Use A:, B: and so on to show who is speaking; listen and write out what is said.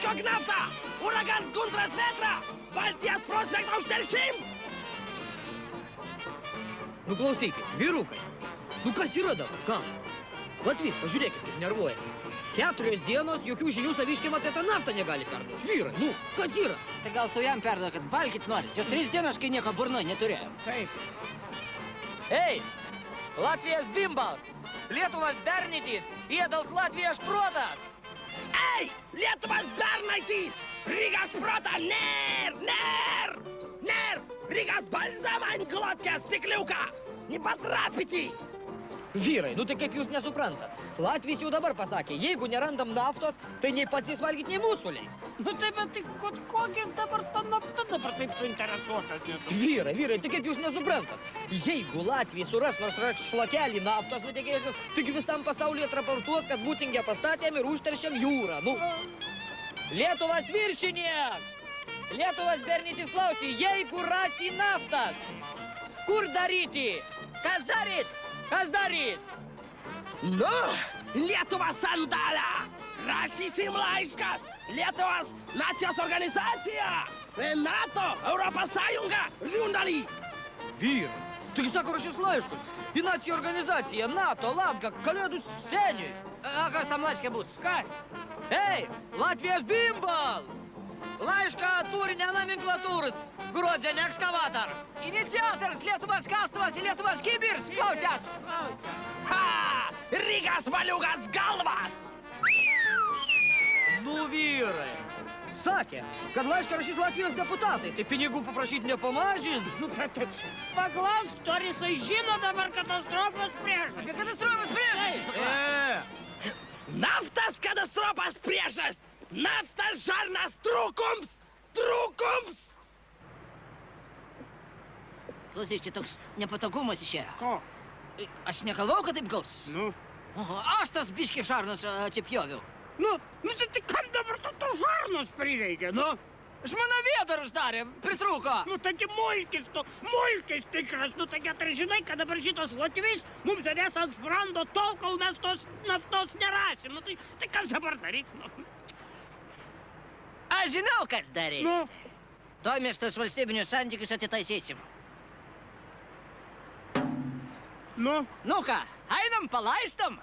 A: Tiesiog nafta! Uragans Guntras Vetra! Baltijos prospektą užteršims!
B: Nu klausykit, vyrukai. Nu kas yra dabar, ką? Latvijas, pažiūrėkit, kaip nervuoja. 4 dienos jokių žinių saviškiam apie tą naftą negali perduoti. Vyrai, nu, kas yra?
C: Tai gal tu jam perduok, kad valgyt noris. Jau 3 dienos, kai nieko burnoj neturėjom.
B: Taip. Ei, Latvijas bimbals, Lietuvas bernitys, Iedals Latvijas protas.
A: Ei, Lietuvas bernaitys! Rygas prota, ner! Rygas balzamą ant glotkę stikliuką! Nepatrapyti!
B: Vyrai, nu tai kaip jūs nesuprantat? Latvijas jau dabar pasakė, jeigu nerandam naftos, tai nei patys valgyt, nei mūsų leis.
D: Nu tai, bet tai kokias dabar ta nafta dabar taip suinteresuotas nesu?
B: Vyrai, tai kaip jūs nesuprantat? Jeigu Latvija suras nors šlakelį naftos nutekėjusios, taigi visam pasaulyje atraportuos, kad būtingę pastatėm ir užteršiam jūrą, nu. Lietuvas viršiniek! Lietuvas bernytis klausė, jeigu rasi naftas, kur daryti? Kas daryt? Kas daryt?
A: Nu, Lietuvos sandalą! Rašysim laiškas! Lietuvos nacijos organizacija! NATO, Europos Sąjunga, Liundalį!
B: Vyrai, taigi sako rašys laiškus. Į nacijų organizaciją, NATO, Latga, Kalėdų seniui.
C: O kas tam laiške bus?
D: Kas?
B: Ei, Latvijas bimbal! Laišką turi ne nomenklatūros, Gruodzenė ekskavatorius.
C: Iniciatorius Lietuvos kastuvas ir Lietuvos kibirs, klausęs.
A: Ha! Rygas valiugas galvas!
B: Nu, vyrai, sakė, kad laišką rašys Latvijos deputatai, tai pinigų paprašyti nepamažin.
D: Nu, bet paklausk, ar jisai žino dabar katastrofos priešas?
C: Apie katastrofos priešas.
A: Naftas katastrofas priešas! Naftas žarnas trūkums! Trūkums!
C: Klausyk, čia toks nepatogumas išėjo.
D: Ko?
C: Aš negalvau, kad taip gaus.
D: Nu?
C: Oho, aš tas biški šarnus atsipjoviau.
D: Nu, tai kam dabar tu žarnos prireikia, nu?
C: Žmona vėdarus darė, pritrūko.
D: Nu, taigi mulkis tikras, nu, taigi tai žinai, kad dabar šitas Latvijas mums sėdės ant sprando tol, kol mes tos naftos nerasim. Nu, tai kas dabar daryt, nu?
C: Aš žinau, kas daryti.
D: Nu?
C: Tuoj mes tos valstybinius santykius atitaisysim.
D: Nu?
C: Nu ką, einam palaistom?